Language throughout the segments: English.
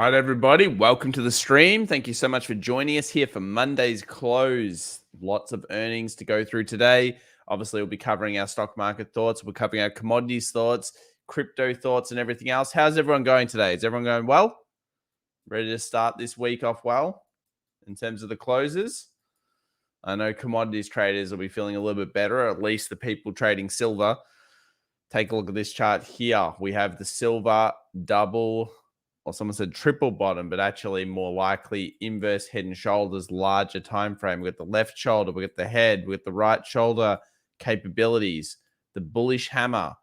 Right, everybody, welcome to the stream. Thank you so much for joining us here for Monday's close. Lots of earnings to go through today. Obviously, we'll be covering our stock market thoughts. We're covering our commodities thoughts, crypto thoughts, and everything else. How's everyone going today? Is everyone going well? Ready to start this week off well in terms of the closes? I know commodities traders will be feeling a little bit better, or at least the people trading silver. Take a look at this chart here. We have the silver double, or someone said triple bottom, but actually more likely inverse head and shoulders, larger time frame. We've got the left shoulder, we've got the head, we've got the right shoulder capabilities, the bullish hammer,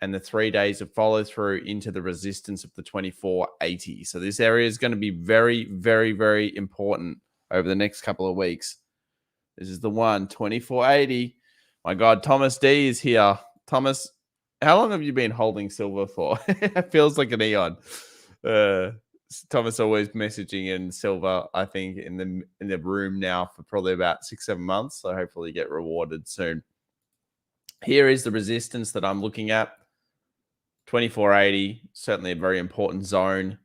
and the 3 days of follow through into the resistance of the 2480. So this area is going to be very, very, very important over the next couple of weeks. This is the one, 2480. My God, Thomas D is here. Thomas, how long have you been holding silver for? It feels like an eon. Thomas always messaging in silver, I think, in the room now for probably about 6-7 months. So hopefully you get rewarded soon. Here is the resistance that I'm looking at. 2480, certainly a very important zone.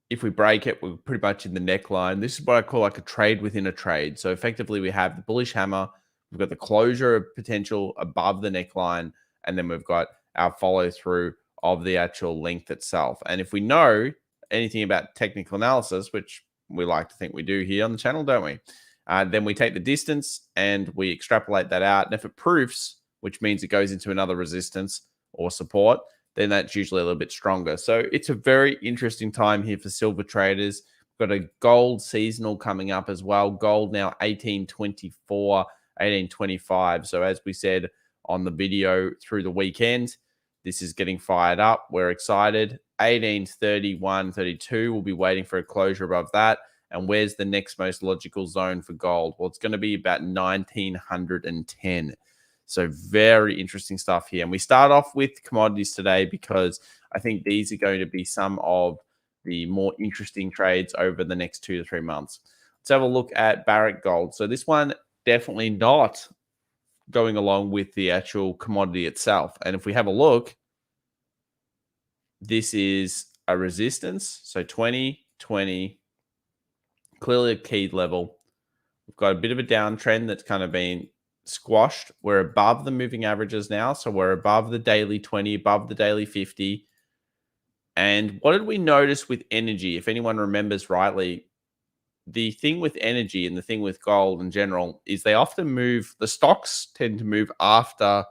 If we break it, we're pretty much in the neckline. This is what I call like a trade within a trade. So effectively we have the bullish hammer, we've got the closure of potential above the neckline, and then we've got our follow through of the actual length itself. And if we know anything about technical analysis, which we like to think we do here on the channel, don't we? Then we take the distance and we extrapolate that out. And if it proofs, which means it goes into another resistance or support, then that's usually a little bit stronger. So it's a very interesting time here for silver traders. We've got a gold seasonal coming up as well. Gold now 1824, 1825. So as we said on the video through the weekend, this is getting fired up. We're excited. 1831, 32. We'll be waiting for a closure above that. And where's the next most logical zone for gold? Well, it's going to be about 1910. So very interesting stuff here. And we start off with commodities today because I think these are going to be some of the more interesting trades over the next 2 to 3 months. Let's have a look at Barrick Gold. So this one definitely not going along with the actual commodity itself. And if we have a look, this is a resistance. So 20, 20, clearly a keyed level. We've got a bit of a downtrend that's kind of been squashed. We're above the moving averages now. So we're above the daily 20, above the daily 50. And what did we notice with energy? If anyone remembers rightly, the thing with energy and the thing with gold in general is they often move, the stocks tend to move after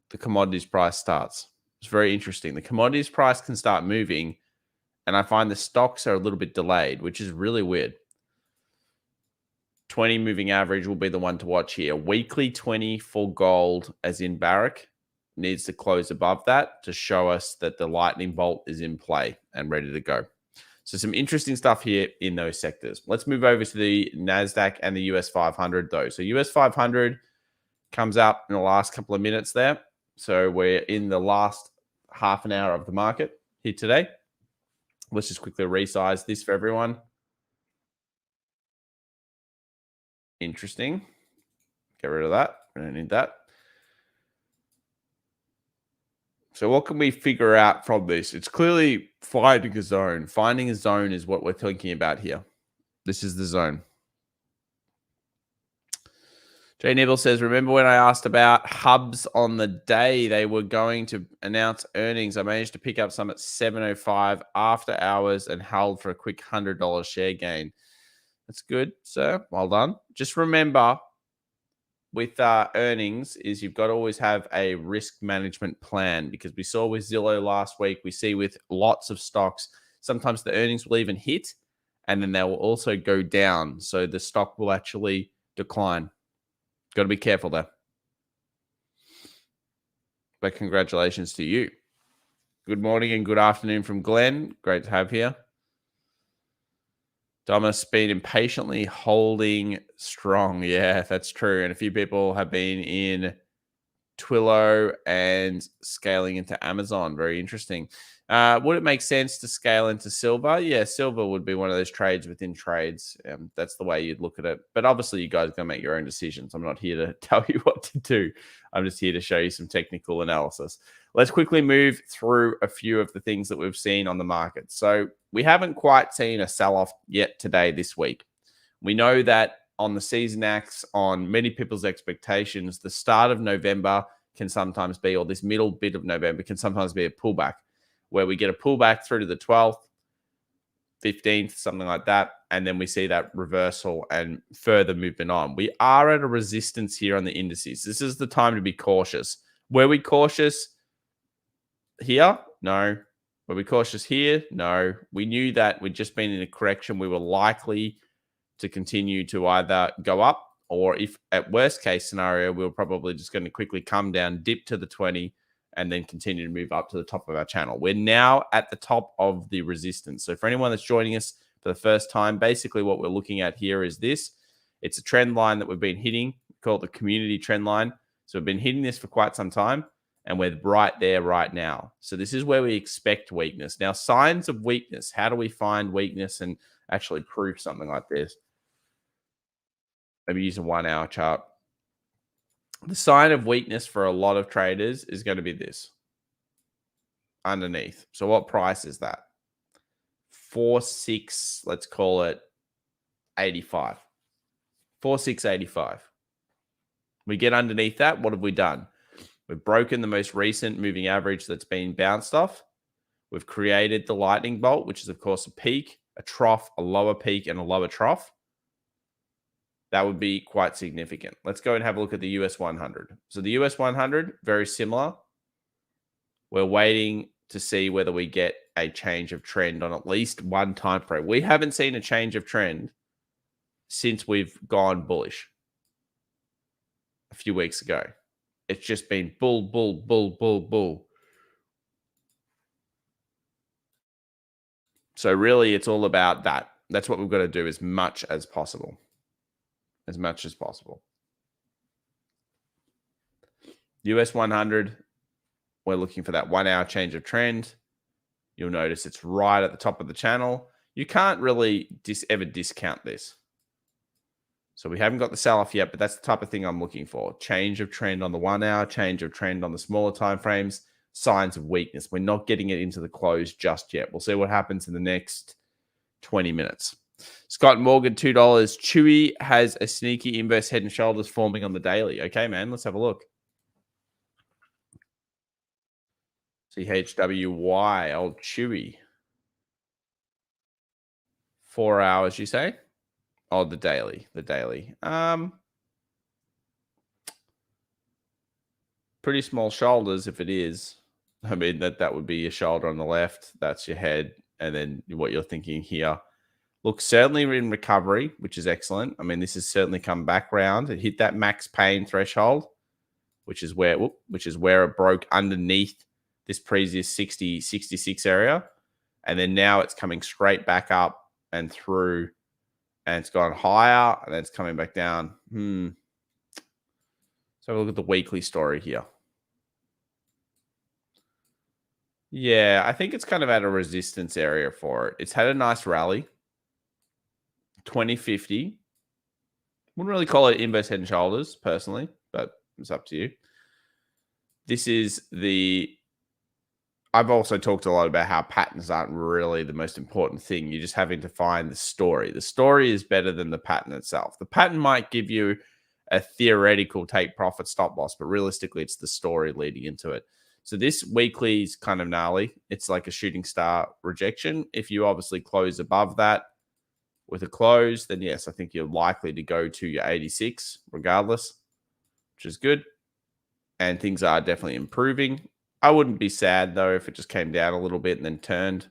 the commodities price starts. It's very interesting. The commodities price can start moving, and I find the stocks are a little bit delayed, which is really weird. 20 moving average will be the one to watch here. Weekly 20 for gold, as in Barrick, needs to close above that to show us that the lightning bolt is in play and ready to go. So some interesting stuff here in those sectors. Let's move over to the Nasdaq and the US 500 though. So US 500 comes up in the last couple of minutes there. So we're in the last half an hour of the market here today. Let's just quickly resize this for everyone. Interesting. Get rid of that. We don't need that. So what can we figure out from this? It's clearly finding a zone. Finding a zone is what we're thinking about here. This is the zone. Jay Nibble says, remember when I asked about hubs on the day they were going to announce earnings? I managed to pick up some at 7:05 after hours and held for a quick $100 share gain. That's good, sir. Well done. Just remember, with earnings is you've got to always have a risk management plan, because we saw with Zillow last week, we see with lots of stocks, sometimes the earnings will even hit and then they will also go down. So the stock will actually decline. Got to be careful there. But congratulations to you. Good morning and good afternoon from Glenn. Great to have here. Thomas been impatiently holding strong. Yeah, that's true. And a few people have been in Twilio and scaling into Amazon. Very interesting. Would it make sense to scale into silver? Yeah, silver would be one of those trades within trades. That's the way you'd look at it. But obviously, you guys going to make your own decisions. I'm not here to tell you what to do. I'm just here to show you some technical analysis. Let's quickly move through a few of the things that we've seen on the market. So we haven't quite seen a sell-off yet today this week. We know that on the season acts, on many people's expectations, the start of November can sometimes be, or this middle bit of November can sometimes be a pullback, where we get a pullback through to the 12th, 15th, something like that. And then we see that reversal and further movement on. We are at a resistance here on the indices. This is the time to be cautious. Were we cautious here? No. Were we cautious here? No. We knew that we'd just been in a correction. We were likely to continue to either go up, or if at worst case scenario, we were probably just going to quickly come down, dip to the 20, and then continue to move up to the top of our channel. We're now at the top of the resistance. So for anyone that's joining us for the first time, basically what we're looking at here is this. It's a trend line that we've been hitting, called the community trend line. So we've been hitting this for quite some time, and we're right there right now. So this is where we expect weakness. Now, signs of weakness. How do we find weakness and actually prove something like this? Maybe use a 1 hour chart. The sign of weakness for a lot of traders is going to be this underneath. So what price is that? 46, let's call it 85. 4685. We get underneath that. What have we done? We've broken the most recent moving average that's been bounced off. We've created the lightning bolt, which is, of course, a peak, a trough, a lower peak, and a lower trough. That would be quite significant. Let's go and have a look at the US 100. So the US 100, very similar. We're waiting to see whether we get a change of trend on at least one time frame. We haven't seen a change of trend since we've gone bullish a few weeks ago. It's just been bull, bull, bull, bull, bull. So really, it's all about that. That's what we've got to do as much as possible. As much as possible. US 100, we're looking for that 1 hour change of trend. You'll notice it's right at the top of the channel. You can't really ever discount this. So we haven't got the sell-off yet, but that's the type of thing I'm looking for. Change of trend on the 1 hour, change of trend on the smaller time frames, signs of weakness. We're not getting it into the close just yet. We'll see what happens in the next 20 minutes. Scott Morgan, $2. Chewy has a sneaky inverse head and shoulders forming on the daily. Okay, man, let's have a look. CHWY, old Chewy. 4 hours, you say? Oh, the daily. Pretty small shoulders if it is. I mean, that would be your shoulder on the left. That's your head. And then what you're thinking here. Look, certainly in recovery, which is excellent. I mean, this has certainly come back round. It hit that max pain threshold, which is where it broke underneath this previous 60, 66 area. And then now it's coming straight back up and through, and it's gone higher, and then it's coming back down. So have a look at the weekly story here. Yeah, I think it's kind of at a resistance area for it. It's had a nice rally. 2050. Wouldn't really call it inverse head and shoulders personally, but it's up to you. This is I've also talked a lot about how patterns aren't really the most important thing. You're just having to find the story. The story is better than the pattern itself. The pattern might give you a theoretical take profit stop loss, but realistically, it's the story leading into it. So this weekly is kind of gnarly. It's like a shooting star rejection. If you obviously close above that with a close, then yes, I think you're likely to go to your 86 regardless, which is good. And things are definitely improving. I wouldn't be sad, though, if it just came down a little bit and then turned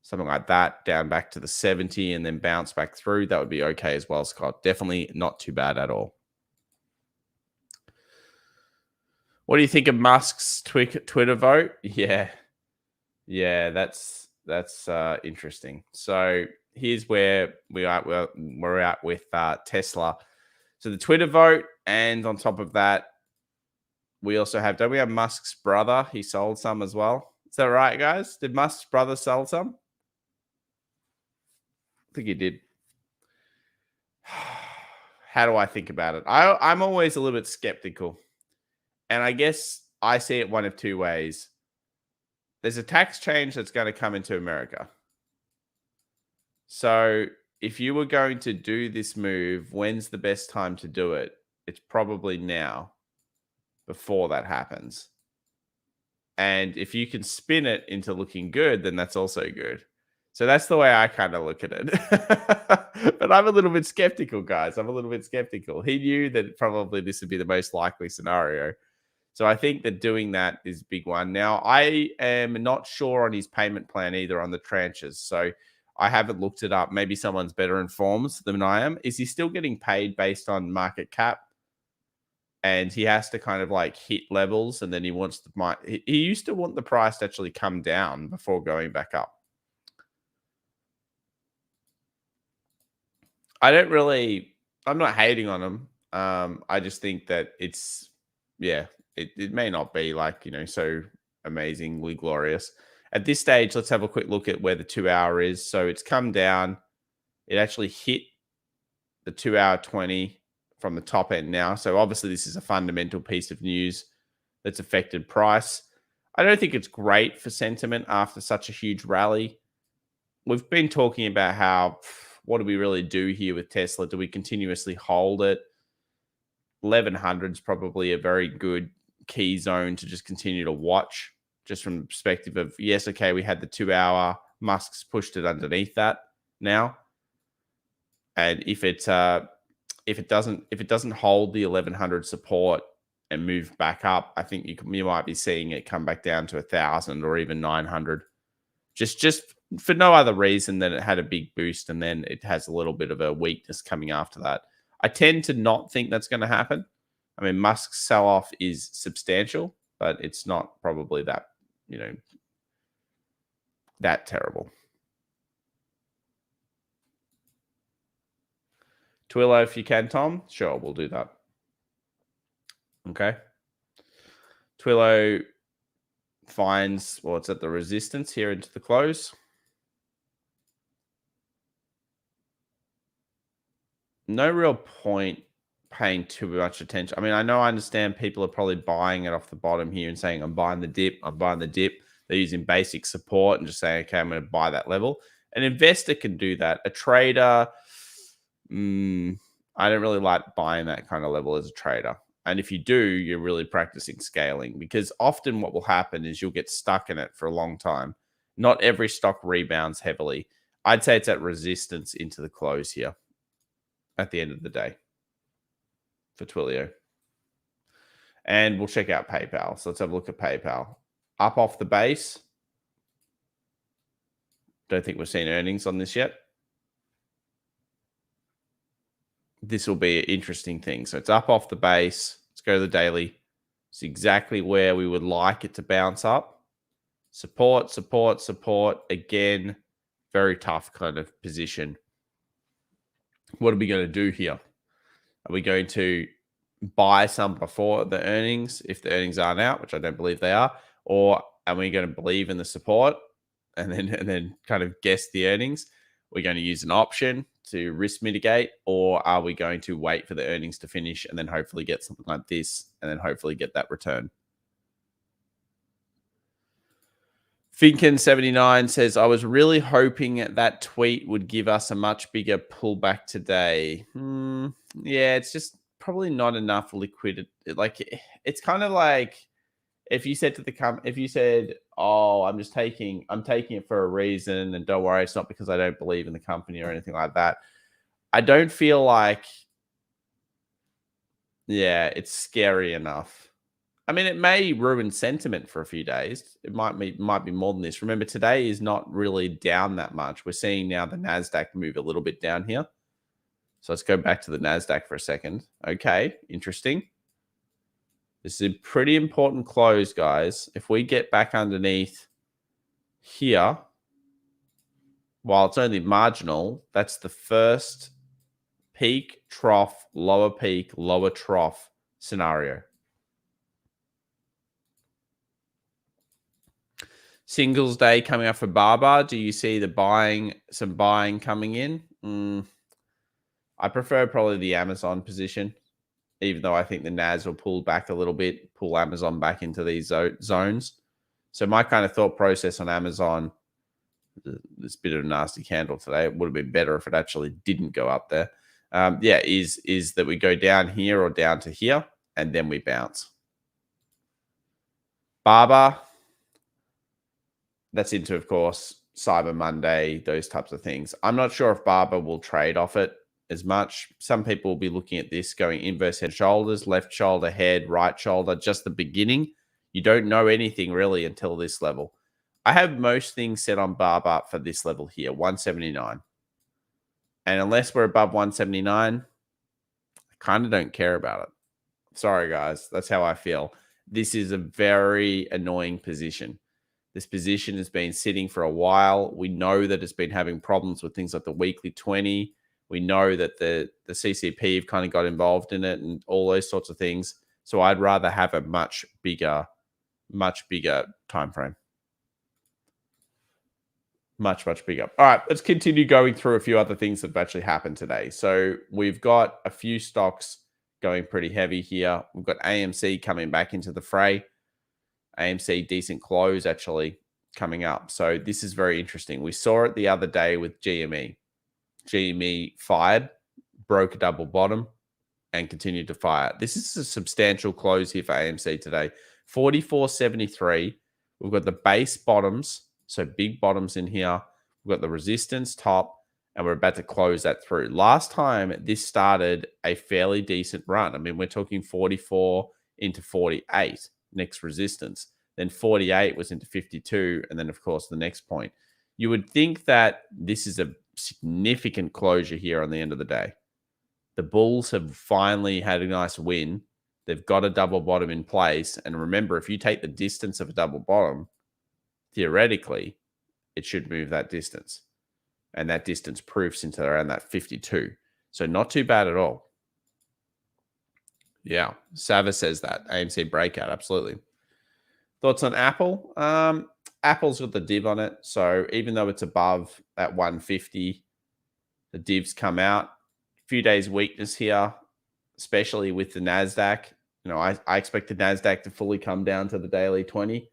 something like that down back to the 70 and then bounced back through. That would be okay as well, Scott. Definitely not too bad at all. What do you think of Musk's Twitter vote? Yeah, that's interesting. So here's where we're at with Tesla. So the Twitter vote, and on top of that, we also have, don't we have Musk's brother? He sold some as well. Is that right, guys? Did Musk's brother sell some? I think he did. How do I think about it? I'm always a little bit skeptical. And I guess I see it one of two ways. There's a tax change that's going to come into America. So if you were going to do this move, when's the best time to do it? It's probably now, before that happens. And if you can spin it into looking good, then that's also good. So that's the way I kind of look at it. But I'm a little bit skeptical, guys. I'm a little bit skeptical. He knew that probably this would be the most likely scenario. So I think that doing that is a big one. Now, I am not sure on his payment plan either on the tranches. So I haven't looked it up. Maybe someone's better informed than I am. Is he still getting paid based on market cap? And he has to kind of like hit levels, and then he wants he used to want the price to actually come down before going back up. I'm not hating on him. I just think that it may not be like, so amazingly glorious. At this stage, let's have a quick look at where the 2 hour is. So it's come down. It actually hit the 2 hour 20 from the top end now. So obviously this is a fundamental piece of news that's affected price. I don't think it's great for sentiment after such a huge rally. We've been talking about how, what do we really do here with Tesla? Do we continuously hold it? 1100 is probably a very good key zone to just continue to watch, just from the perspective of, yes, okay, we had the 2 hour, Musk's pushed it underneath that now. And if it doesn't hold the 1100 support and move back up, I think you might be seeing it come back down to 1000 or even 900. Just for no other reason than it had a big boost and then it has a little bit of a weakness coming after that. I tend to not think that's going to happen. I mean, Musk's sell-off is substantial, but it's not probably that, that terrible. Twilio, if you can, Tom. Sure, we'll do that. Okay. Twilio finds, well, it's at the resistance here into the close. No real point paying too much attention. I mean, I understand people are probably buying it off the bottom here and saying, I'm buying the dip. They're using basic support and just saying, okay, I'm going to buy that level. An investor can do that. A trader, I don't really like buying that kind of level as a trader. And if you do, you're really practicing scaling, because often what will happen is you'll get stuck in it for a long time. Not every stock rebounds heavily. I'd say it's at resistance into the close here at the end of the day for Twilio. And we'll check out PayPal. So let's have a look at PayPal. Up off the base. Don't think we've seen earnings on this yet. This will be an interesting thing. So it's up off the base. Let's go to the daily. It's exactly where we would like it to bounce up. Support, support, support. Again, very tough kind of position. What are we going to do here? Are we going to buy some before the earnings, if the earnings aren't out, which I don't believe they are, or are we going to believe in the support and then kind of guess the earnings? We're going to use an option to risk mitigate, or are we going to wait for the earnings to finish and then hopefully get something like this and then hopefully get that return? Finken79 says, I was really hoping that tweet would give us a much bigger pullback today. Yeah, it's just probably not enough liquidity. Like, it's kind of like if you said to the if you said, oh, I'm taking it for a reason, and don't worry, it's not because I don't believe in the company or anything like that. I don't feel like, yeah, it's scary enough. I mean, it may ruin sentiment for a few days. It might be more than this. Remember, today is not really down that much. We're seeing now the Nasdaq move a little bit down here. So let's go back to the Nasdaq for a second. Okay, interesting. This is a pretty important close, guys. If we get back underneath here, while it's only marginal, that's the first peak, trough, lower peak, lower trough scenario. Singles day coming up for Baba. Do you see some buying coming in? I prefer probably the Amazon position, even though I think the NAS will pull back a little bit, pull Amazon back into these zones. So my kind of thought process on Amazon, this bit of a nasty candle today, it would have been better if it actually didn't go up there. Is that we go down here or down to here, and then we bounce. Baba, that's into, of course, Cyber Monday, those types of things. I'm not sure if Baba will trade off it as much. Some people will be looking at this going inverse head shoulders, left shoulder, head, right shoulder, just the beginning. You don't know anything really until this level. I have most things set on Baba for this level here, 179. And unless we're above 179, I kind of don't care about it. Sorry, guys. That's how I feel. This is a very annoying position. This position has been sitting for a while. We know that it's been having problems with things like the weekly 20. We know that the CCP have kind of got involved in it and all those sorts of things. So I'd rather have a much bigger time frame. Much bigger. All right, let's continue going through a few other things that have actually happened today. So we've got a few stocks going pretty heavy here. We've got AMC coming back into the fray. AMC decent close actually coming up. So this is very interesting. We saw it the other day with GME. GME fired, broke a double bottom, and continued to fire. This is a substantial close here for AMC today. 44.73. We've got the base bottoms, so big bottoms in here. We've got the resistance top, and we're about to close that through. Last time this started a fairly decent run. I mean, we're talking 44 into 48. Next resistance, then 48 was into 52, and then of course the next point. You would think that this is a significant closure here on the end of the day. The bulls have finally had a nice win. They've got a double bottom in place, and remember, if you take the distance of a double bottom, theoretically it should move that distance, and that distance proofs into around that 52. So not too bad at all. Yeah, Sava says that. AMC breakout, absolutely. Thoughts on Apple? Apple's got the div on it. So even though it's above at 150, the divs come out. A few days weakness here, especially with the Nasdaq. You know, I expect the Nasdaq to fully come down to the daily 20.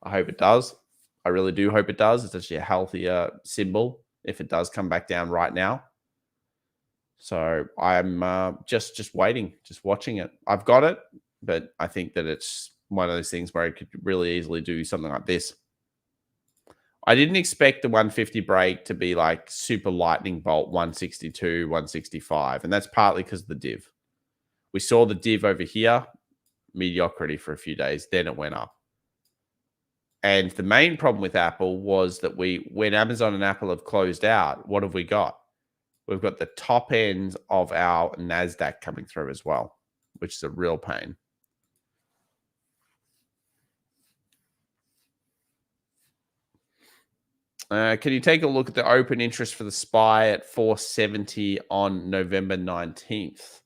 I hope it does. I really do hope it does. It's actually a healthier symbol if it does come back down right now. So I'm just waiting, just watching it. I've got it, but I think that it's one of those things where it could really easily do something like this. I didn't expect the 150 break to be like super lightning bolt 162, 165, and that's partly because of the div. We saw the div over here, mediocrity for a few days, then it went up. And the main problem with Apple was that when Amazon and Apple have closed out, what have we got? We've got the top end of our Nasdaq coming through as well, which is a real pain. Can you take a look at the open interest for the SPY at 470 on November 19th?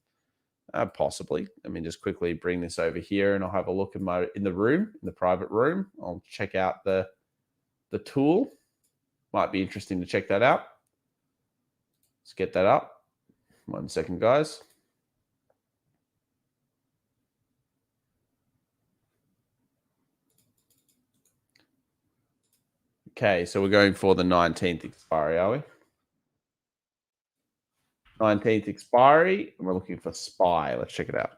Possibly. Let me just quickly bring this over here, and I'll have a look in the private room. I'll check out the tool. Might be interesting to check that out. Let's get that up. 1 second, guys. Okay, so we're going for the 19th expiry, are we? 19th expiry, and we're looking for SPY. Let's check it out.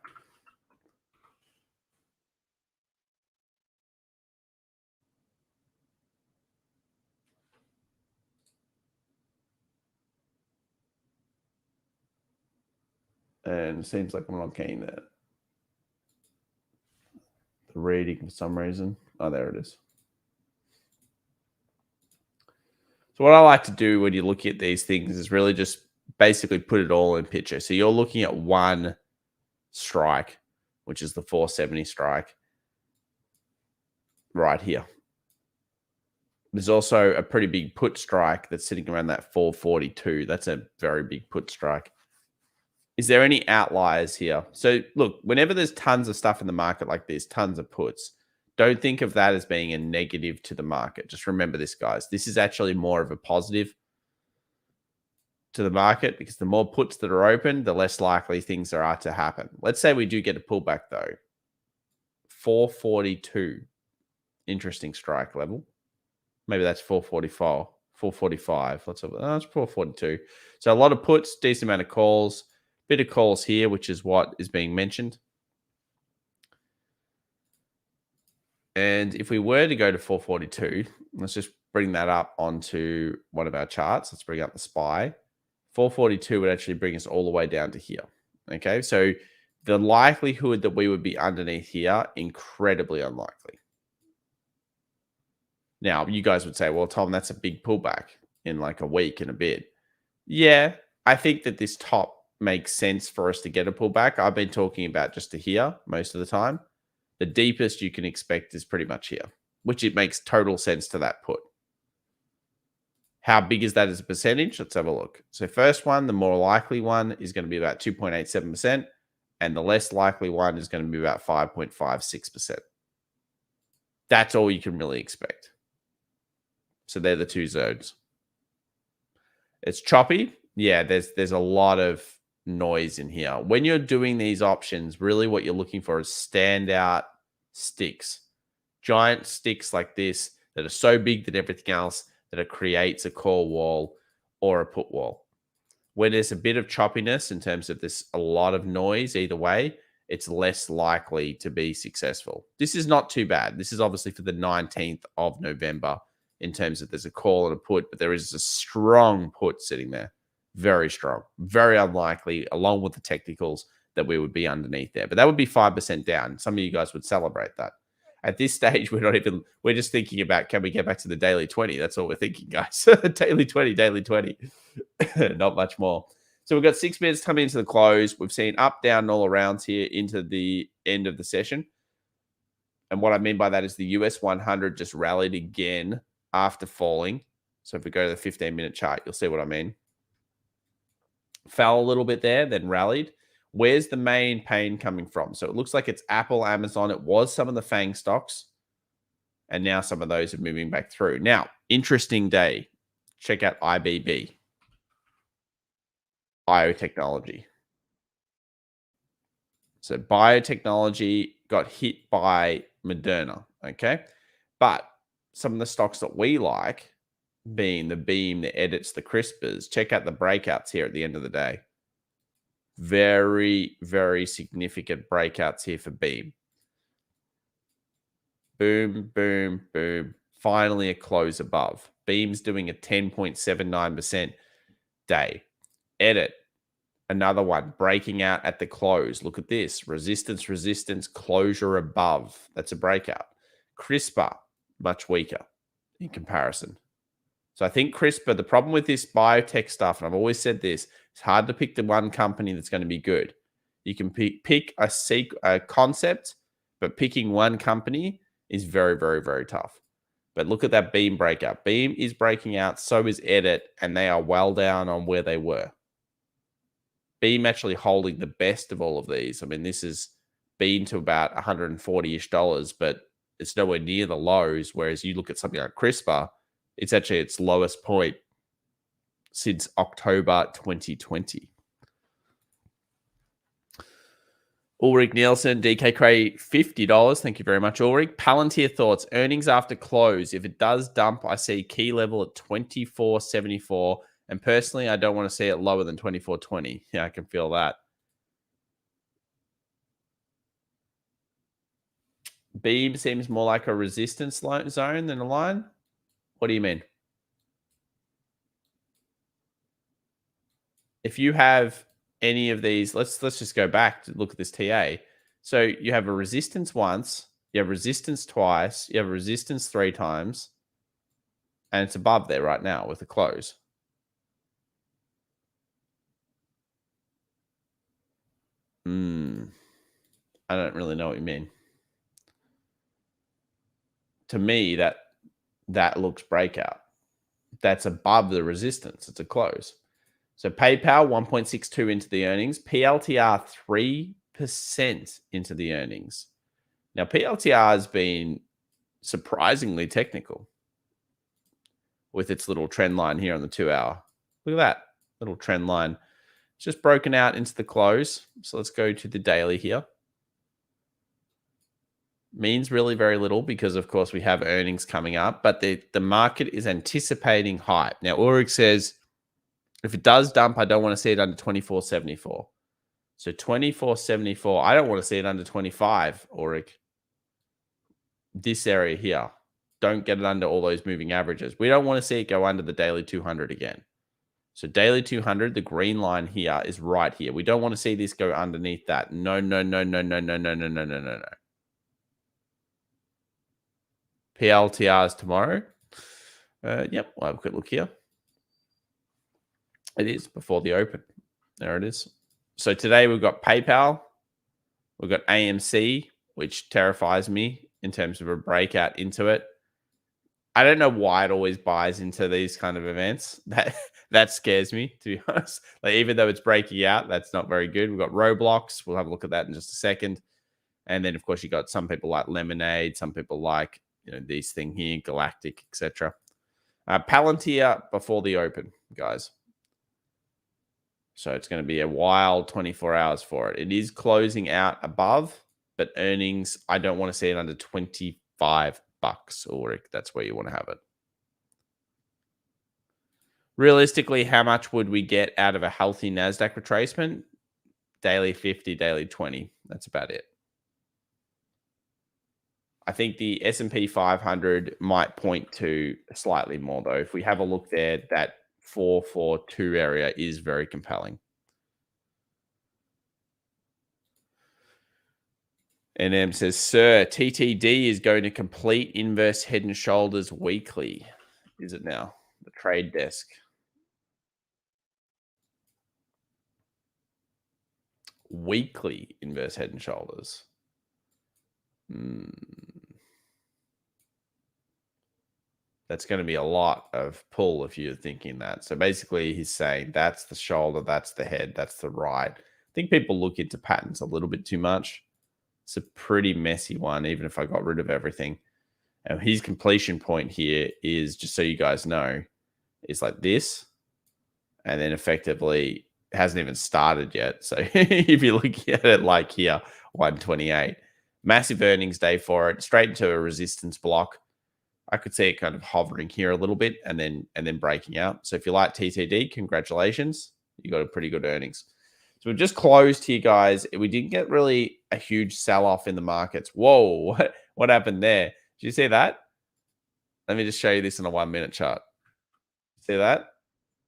And it seems like I'm not getting the reading for some reason. Oh, there it is. So what I like to do when you look at these things is really just basically put it all in picture. So you're looking at one strike, which is the 470 strike right here. There's also a pretty big put strike that's sitting around that 442. That's a very big put strike. Is there any outliers here? So look, whenever there's tons of stuff in the market like this, tons of puts, Don't think of that as being a negative to the market. Just remember this, guys. This is actually more of a positive to the market because the more puts that are open, the less likely things are to happen. Let's say we do get a pullback though. 442. Interesting strike level. Maybe that's 444, 445. Let's have that's 442. So a lot of puts, decent amount of calls, bit of calls here, which is what is being mentioned. And if we were to go to 442, let's just bring that up onto one of our charts. Let's bring up the SPY. 442 would actually bring us all the way down to here. Okay, so the likelihood that we would be underneath here, incredibly unlikely. Now, you guys would say, well, Tom, that's a big pullback in like a week and a bit. Yeah, I think that this top makes sense for us to get a pullback. I've been talking about just to here most of the time. The deepest you can expect is pretty much here, which it makes total sense to that put. How big is that as a percentage? Let's have a look. So first one, the more likely one is going to be about 2.87%, and the less likely one is going to be about 5.56%. That's all you can really expect. So they're the two zones. It's choppy. Yeah, there's a lot of noise in here. When you're doing these options, really what you're looking for is standout sticks. Giant sticks like this that are so big that everything else that it creates a call wall or a put wall. When there's a bit of choppiness in terms of this, a lot of noise either way, it's less likely to be successful. This is not too bad. This is obviously for the 19th of November in terms of there's a call and a put, but there is a strong put sitting there. Very strong. Very unlikely, along with the technicals, that we would be underneath there. But that would be 5% down. Some of you guys would celebrate that. At this stage, we're just thinking about, can we get back to the daily 20? That's all we're thinking, guys. daily 20, daily 20. Not much more. So we've got 6 minutes coming into the close. We've seen up, down, and all arounds here into the end of the session. And what I mean by that is the US 100 just rallied again after falling. So if we go to the 15-minute chart, you'll see what I mean. Fell a little bit there, then rallied. Where's the main pain coming from? So it looks like it's Apple, Amazon. It was some of the FANG stocks. And now some of those are moving back through. Now, interesting day. Check out IBB. Biotechnology. So biotechnology got hit by Moderna. Okay. But some of the stocks that we like, being the Beam, the Edits, the CRISPRs, check out the breakouts here at the end of the day. Very, very significant breakouts here for Beam. Boom, boom, boom. Finally a close above. Beam's doing a 10.79% day. Edit, another one, breaking out at the close. Look at this. Resistance, resistance, closure above. That's a breakout. CRISPR, much weaker in comparison. So I think CRISPR, the problem with this biotech stuff, and I've always said this, it's hard to pick the one company that's going to be good. You can pick a concept, but picking one company is very, very, very tough. But look at that Beam breakout. Beam is breaking out, so is Edit, and they are well down on where they were. Beam actually holding the best of all of these. I mean, this has been to about $140-ish, but it's nowhere near the lows, whereas you look at something like CRISPR, it's actually its lowest point since October 2020. Ulrich Nielsen, DK Cray, $50. Thank you very much, Ulrich. Palantir thoughts. Earnings after close. If it does dump, I see key level at 24.74. And personally, I don't want to see it lower than 24.20. Yeah, I can feel that. Beam seems more like a resistance zone than a line. What do you mean? If you have any of these, let's just go back to look at this TA. So you have a resistance once, you have resistance twice, you have resistance 3 times, and it's above there right now with the close. I don't really know what you mean. To me, that looks breakout. That's above the resistance. It's a close. So PayPal 1.62 into the earnings. PLTR 3% into the earnings. Now PLTR has been surprisingly technical with its little trend line here on the 2-hour. Look at that little trend line. It's just broken out into the close. So let's go to the daily here. Means really very little because, of course, we have earnings coming up, but the market is anticipating hype. Now, Ulrich says, if it does dump, I don't want to see it under 24.74. So 24.74, I don't want to see it under 25, Ulrich. This area here. Don't get it under all those moving averages. We don't want to see it go under the daily 200 again. So daily 200, the green line here is right here. We don't want to see this go underneath that. No, no, no, no, no, no, no, no, no, no, no, no. PLTRs tomorrow. Yep, we'll have a quick look here. It is before the open. There it is. So today we've got PayPal. We've got AMC, which terrifies me in terms of a breakout into it. I don't know why it always buys into these kind of events. That scares me, to be honest. Like, even though it's breaking out, that's not very good. We've got Roblox. We'll have a look at that in just a second. And then, of course, you got some people like Lemonade, some people like, these thing here, Galactic, etc. Palantir before the open, guys. So it's going to be a wild 24 hours for it. It is closing out above, but earnings, I don't want to see it under 25 bucks, Ulrich. That's where you want to have it. Realistically, how much would we get out of a healthy Nasdaq retracement? Daily 50, daily 20. That's about it. I think the S&P 500 might point to slightly more, though. If we have a look there, that 442 area is very compelling. NM says, sir, TTD is going to complete inverse head and shoulders weekly. Is it now? The trade desk. Weekly inverse head and shoulders. That's going to be a lot of pull if you're thinking that. So basically he's saying that's the shoulder, that's the head, that's the right. I think people look into patterns a little bit too much. It's a pretty messy one, even if I got rid of everything. And his completion point here is, just so you guys know, is like this. And then effectively it hasn't even started yet. So if you're looking at it like here, 128. Massive earnings day for it, straight into a resistance block. I could see it kind of hovering here a little bit and then breaking out. So if you like TTD, congratulations. You got a pretty good earnings. So we've just closed here, guys. We didn't get really a huge sell-off in the markets. Whoa, what happened there? Did you see that? Let me just show you this in a 1-minute chart. See that?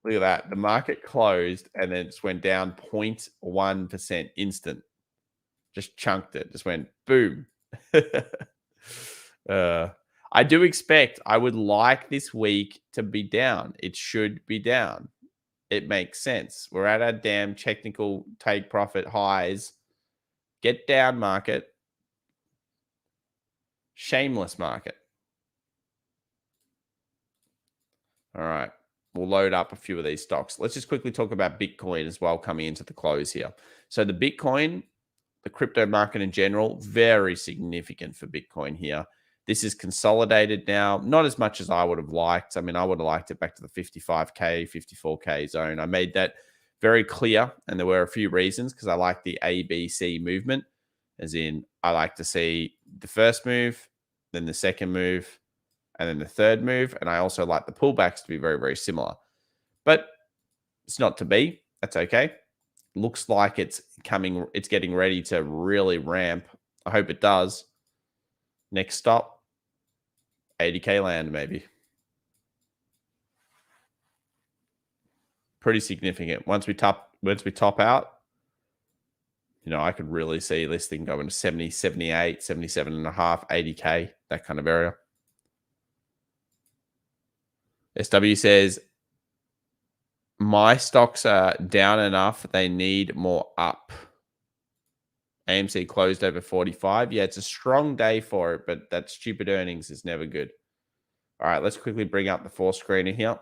Look at that. The market closed and then just went down 0.1% instant. Just chunked it. Just went boom. I do expect, I would like this week to be down. It should be down. It makes sense. We're at our damn technical take profit highs. Get down, market. Shameless market. All right. We'll load up a few of these stocks. Let's just quickly talk about Bitcoin as well coming into the close here. So the Bitcoin, the crypto market in general, very significant for Bitcoin here. This is consolidated now, not as much as I would have liked. I mean, I would have liked it back to the 55K, 54K zone. I made that very clear, and there were a few reasons, because I like the ABC movement, as in I like to see the first move, then the second move, and then the third move. And I also like the pullbacks to be very, very similar. But it's not to be. That's okay. Looks like it's getting ready to really ramp. I hope it does. Next stop, 80K land, maybe. Pretty significant. Once we top out, I could really see this thing going to 70, 78, 77 and a half, 80K, that kind of area. SW says, my stocks are down enough. They need more up. AMC closed over 45. Yeah, it's a strong day for it, but that stupid earnings is never good. All right, let's quickly bring up the 4-screener here.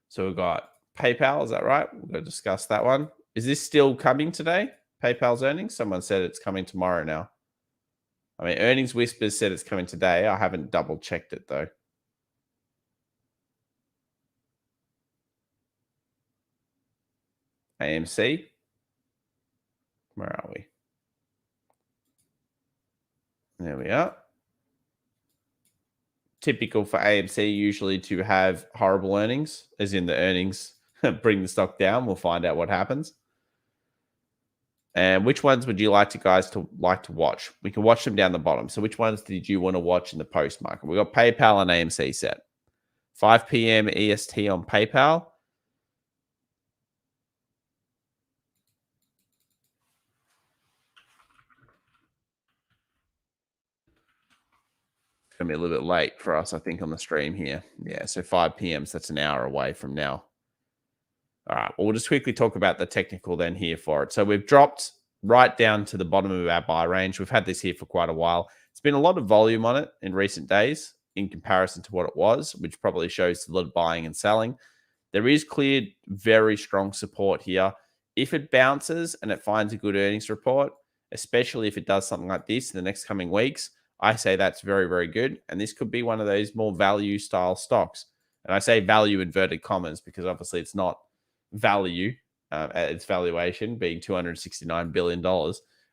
So we've got PayPal, is that right? We're going to discuss that one. Is this still coming today? PayPal's earnings? Someone said it's coming tomorrow now. I mean, Earnings Whispers said it's coming today. I haven't double checked it though. AMC. Where are we? There we are. Typical for AMC usually to have horrible earnings, as in the earnings bring the stock down. We'll find out what happens. And which ones would you like to watch? We can watch them down the bottom. So which ones did you want to watch in the post market? We got PayPal and AMC set. 5 p.m. EST on PayPal. It's going to be a little bit late for us, I think, on the stream here. Yeah, so 5 p.m. So that's an hour away from now. All right, well, we'll just quickly talk about the technical then here for it. So we've dropped right down to the bottom of our buy range. We've had this here for quite a while. It's been a lot of volume on it in recent days in comparison to what it was, which probably shows a lot of buying and selling. There is clear, very strong support here. If it bounces and it finds a good earnings report, especially if it does something like this in the next coming weeks, I say that's very, very good. And this could be one of those more value style stocks. And I say value inverted commas because obviously it's not value at its valuation being $269 billion.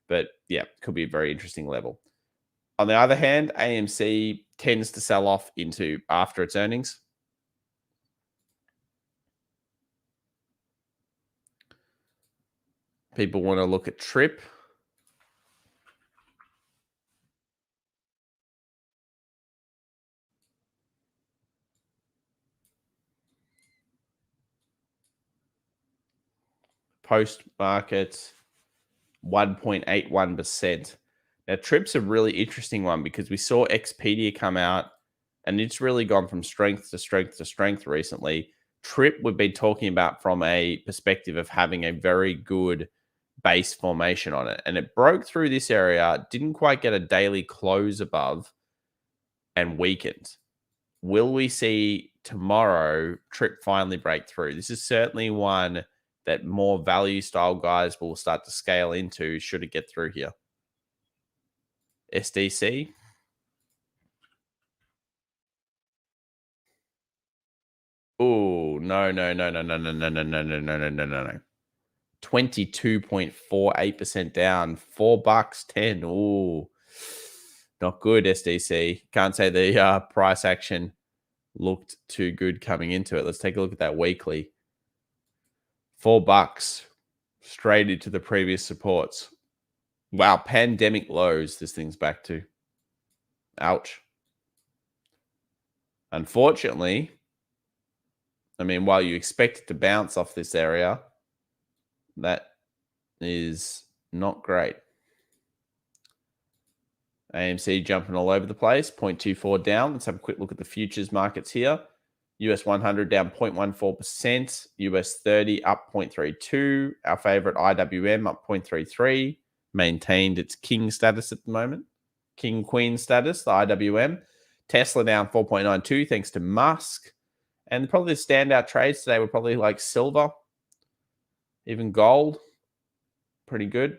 But yeah, could be a very interesting level. On the other hand, AMC tends to sell off into after its earnings. People want to look at Trip. Post market 1.81%. Now, Trip's a really interesting one because we saw Expedia come out and it's really gone from strength to strength to strength recently. Trip, we've been talking about from a perspective of having a very good base formation on it. And it broke through this area, didn't quite get a daily close above, and weakened. Will we see tomorrow Trip finally break through? This is certainly one that more value style guys will start to scale into should it get through here. SDC. Oh, no. 22.48% down. $4.10. Oh, not good, SDC. Can't say the price action looked too good coming into it. Let's take a look at that weekly. $4 straight into the previous supports. Wow, pandemic lows this thing's back to. Ouch. Unfortunately, I mean, while you expect it to bounce off this area, that is not great. AMC jumping all over the place, 0.24 down. Let's have a quick look at the futures markets here. US 100 down 0.14%, US 30 up 0.32. Our favorite IWM up 0.33, maintained its king status at the moment. King queen status, the IWM. Tesla down 4.92 thanks to Musk. And probably the standout trades today were probably like silver, even gold. Pretty good.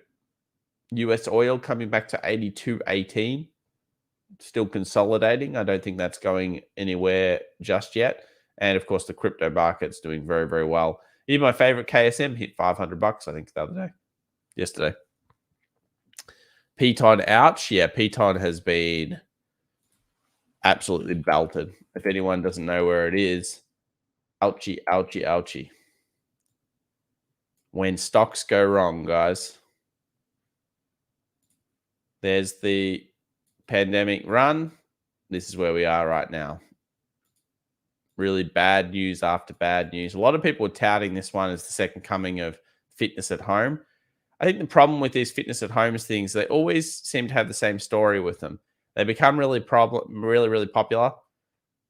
US oil coming back to 82.18. Still consolidating. I don't think that's going anywhere just yet. And of course, the crypto market's doing very, very well. Even my favorite KSM hit $500, I think, the other day. Yesterday. Peloton, ouch. Yeah, Peloton has been absolutely belted. If anyone doesn't know where it is, ouchie, ouchie, ouchie. When stocks go wrong, guys. There's the pandemic run. This is where we are right now. Really bad news after bad news. A lot of people are touting this one as the second coming of fitness at home. I think the problem with these fitness at home things, they always seem to have the same story with them. They become really popular,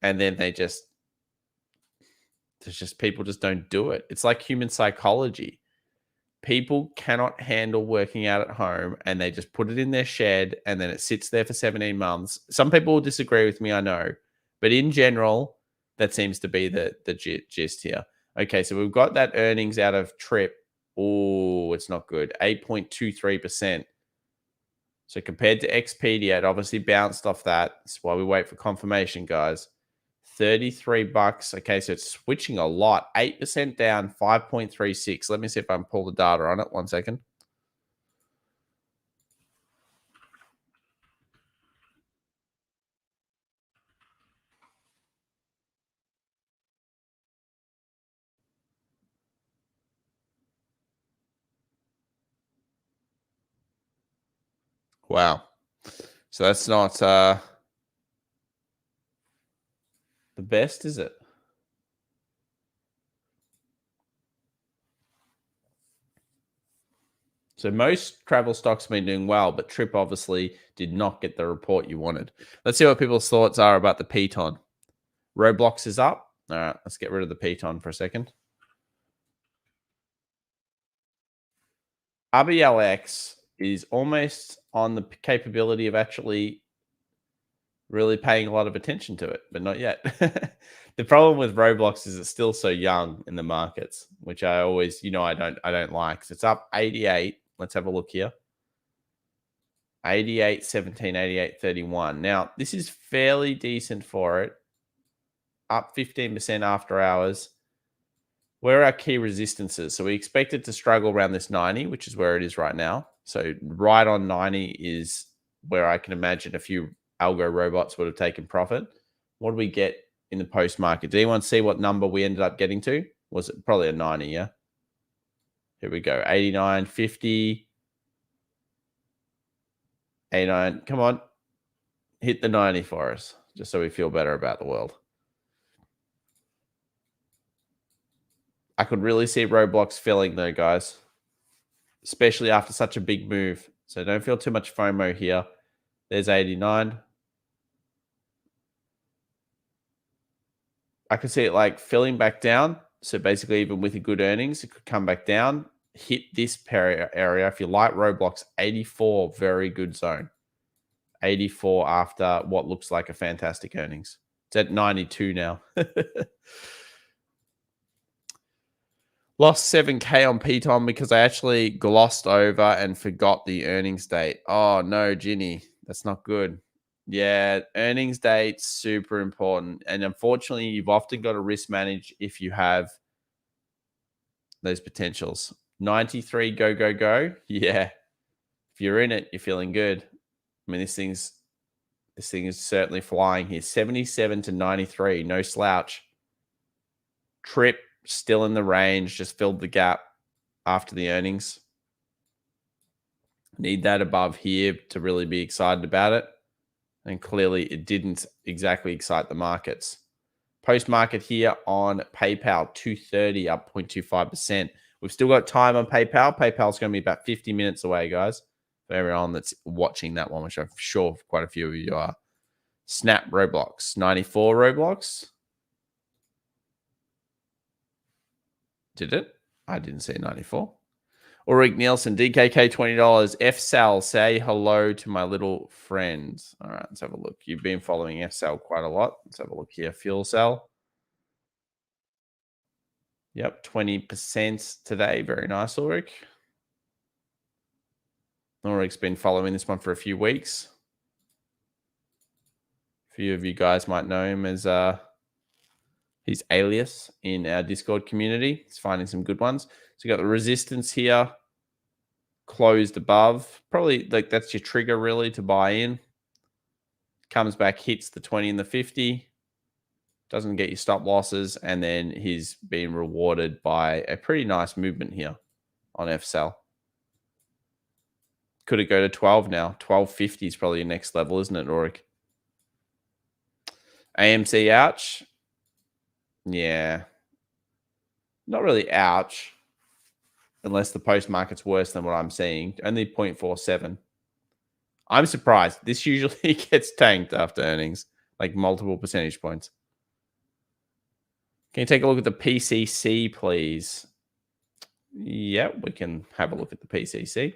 and then people just don't do it. It's like human psychology. People cannot handle working out at home, and they just put it in their shed, and then it sits there for 17 months. Some people will disagree with me, I know, but in general, that seems to be the gist here. Okay, so we've got that earnings out of Trip. Oh, it's not good. 8.23%. So compared to Expedia, it obviously bounced off that. That's why we wait for confirmation, guys. 33 bucks. Okay, so it's switching a lot. 8% down, 5.36. Let me see if I can pull the data on it. 1 second. Wow. So that's not the best, is it? So most travel stocks have been doing well, but Trip obviously did not get the report you wanted. Let's see what people's thoughts are about the Peloton. Roblox is up. All right, let's get rid of the Peloton for a second. RBLX is almost on the capability of actually really paying a lot of attention to it, but not yet. The problem with Roblox is it's still so young in the markets, which I always, I don't like. So it's up 88. Let's have a look here. 88, 17, 88, 31. Now, this is fairly decent for it. Up 15% after hours. Where are our key resistances? So we expect it to struggle around this 90, which is where it is right now. So right on 90 is where I can imagine a few algo robots would have taken profit. What do we get in the post market? Do anyone see what number we ended up getting to? Was it probably a 90? Yeah. Here we go. 89, 50, 89. Come on. Hit the 90 for us, just so we feel better about the world. I could really see Roblox filling though, guys, especially after such a big move. So don't feel too much FOMO here. There's 89. I could see it like filling back down. So basically, even with a good earnings, it could come back down, hit this area. If you like Roblox, 84, very good zone. 84 after what looks like a fantastic earnings. It's at 92 now. Lost 7K on Peloton because I actually glossed over and forgot the earnings date. Oh, no, Ginny. That's not good. Yeah, earnings date, super important. And unfortunately, you've often got to risk manage if you have those potentials. 93, go, go, go. Yeah. If you're in it, you're feeling good. I mean, this thing is certainly flying here. 77 to 93, no slouch. Trip still in the range, just filled the gap after the earnings. Need that above here to really be excited about it. And clearly it didn't exactly excite the markets. Post market here on PayPal, 230 up 0.25%. We've still got time on PayPal. PayPal's going to be about 50 minutes away, guys. For everyone that's watching that one, which I'm sure quite a few of you are. Snap Roblox, 94 Roblox. Did it? I didn't see 94. Ulrich Nielsen, DKK $20. FuelCell, say hello to my little friends. All right, let's have a look. You've been following FuelCell quite a lot. Let's have a look here. FuelCell. Yep, 20% today. Very nice, Ulrich. Ulrich's been following this one for a few weeks. A few of you guys might know him as his alias in our Discord community. He's finding some good ones. So you got the resistance here, closed above. Probably like that's your trigger really to buy in. Comes back, hits the 20 and the 50. Doesn't get you stop losses. And then he's being rewarded by a pretty nice movement here on FuelCell. Could it go to 12 now? 1250 is probably your next level, isn't it, Ulrich? AMC, ouch. Yeah. Not really ouch. Unless the post market's worse than what I'm seeing. Only 0.47. I'm surprised. This usually gets tanked after earnings, like multiple percentage points. Can you take a look at the PCC, please? Yeah, we can have a look at the PCC.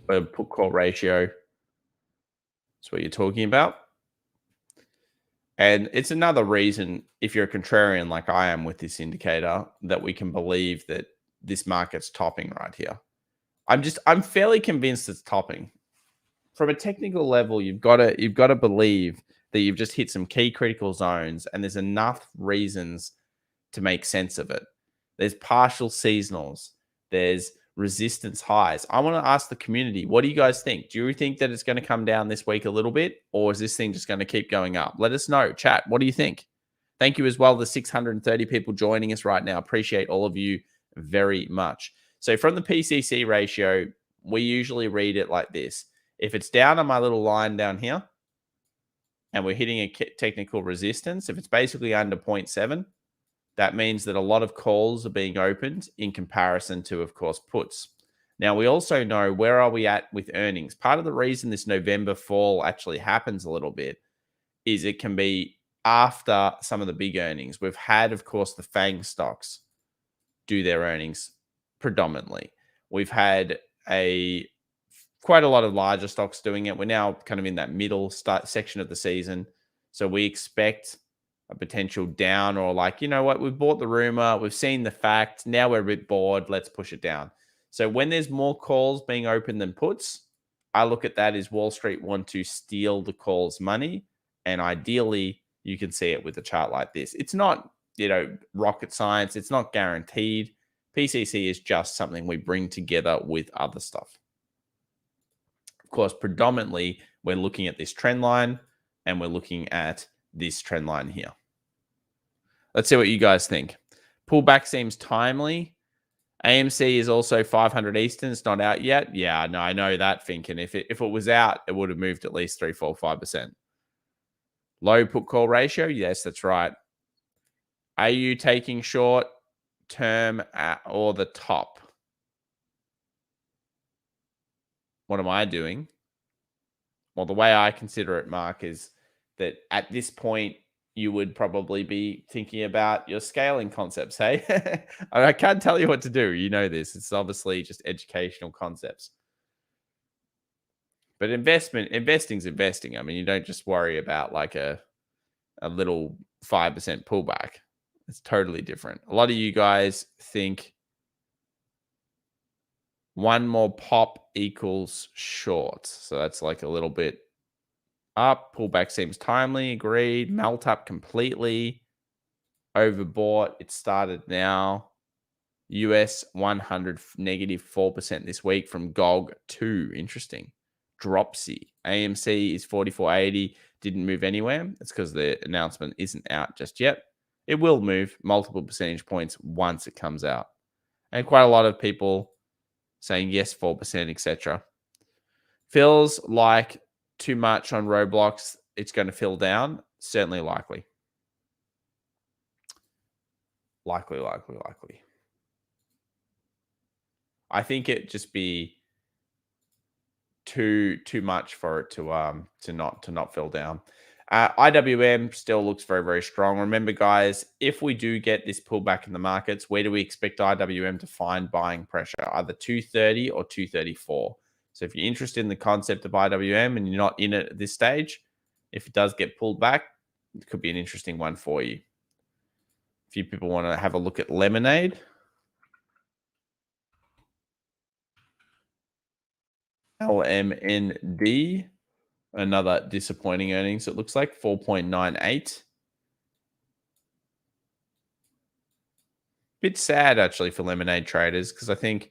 Put call ratio. That's what you're talking about. And it's another reason, if you're a contrarian like I am with this indicator, that we can believe that this market's topping right here. I'm fairly convinced it's topping. From a technical level, you've got to believe that you've just hit some key critical zones, and there's enough reasons to make sense of it. There's partial seasonals. There's resistance highs. I want to ask the community, what do you guys think? Do you think that it's going to come down this week a little bit, or is this thing just going to keep going up? Let us know. Chat, what do you think? Thank you as well, the 630 people joining us right now. Appreciate all of you very much. So from the PCC ratio, we usually read it like this. If it's down on my little line down here, and we're hitting a technical resistance, if it's basically under 0.7, that means that a lot of calls are being opened in comparison to, of course, puts. Now, we also know where are we at with earnings. Part of the reason this November fall actually happens a little bit is it can be after some of the big earnings. We've had, of course, the FANG stocks do their earnings predominantly. We've had quite a lot of larger stocks doing it. We're now kind of in that middle section of the season. So we expect a potential down, or like, you know what, we've bought the rumor, we've seen the fact, now we're a bit bored, let's push it down. So when there's more calls being opened than puts, I look at that as Wall Street want to steal the calls money. And ideally, you can see it with a chart like this. It's not, rocket science. It's not guaranteed. PCC is just something we bring together with other stuff. Of course, predominantly, we're looking at this trend line, and we're looking at this trend line here. Let's see what you guys think. Pullback seems timely. AMC is also 500 Eastern. It's not out yet. Yeah, no, I know that thinking. If it was out, it would have moved at least 3, 4, 5%. Low put call ratio. Yes, that's right. Are you taking short term or the top? What am I doing? Well, the way I consider it, Mark, is that at this point, you would probably be thinking about your scaling concepts, hey? I can't tell you what to do. You know this. It's obviously just educational concepts. But investing's investing. I mean, you don't just worry about like a little 5% pullback. It's totally different. A lot of you guys think one more pop equals short. So that's like a little bit up. Pullback seems timely. Agreed. Melt up completely. Overbought. It started now. US 100 negative 4% this week from GOG2. Interesting. Dropsy. AMC is 44.80. Didn't move anywhere. It's because the announcement isn't out just yet. It will move multiple percentage points once it comes out. And quite a lot of people saying yes, 4%, etc. Feels like too much on Roblox. It's going to fill down. Certainly likely. Likely. I think it just be too much for it to not fill down. IWM still looks very, very strong. Remember, guys, if we do get this pullback in the markets, where do we expect IWM to find buying pressure? Either 230 or 234. So if you're interested in the concept of IWM and you're not in it at this stage, if it does get pulled back, it could be an interesting one for you. A few people want to have a look at Lemonade. LMND, another disappointing earnings. It looks like 4.98. Bit sad actually for Lemonade traders, because I think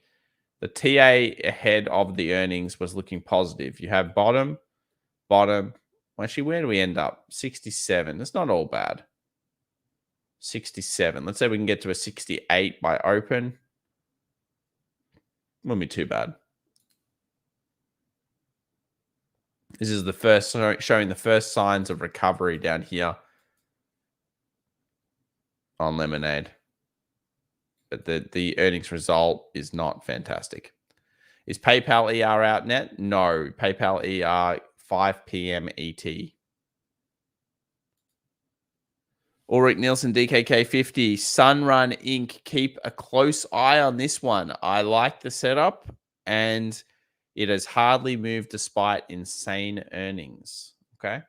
the TA ahead of the earnings was looking positive. You have bottom. Actually, where do we end up? 67. That's not all bad. 67. Let's say we can get to a 68 by open. Wouldn't be too bad. This is the first showing the first signs of recovery down here on Lemonade. But the earnings result is not fantastic. Is PayPal ER out net? No. PayPal ER 5 p.m. ET. Ulrich Nielsen, DKK50. Sunrun Inc. Keep a close eye on this one. I like the setup, and it has hardly moved despite insane earnings. Okay.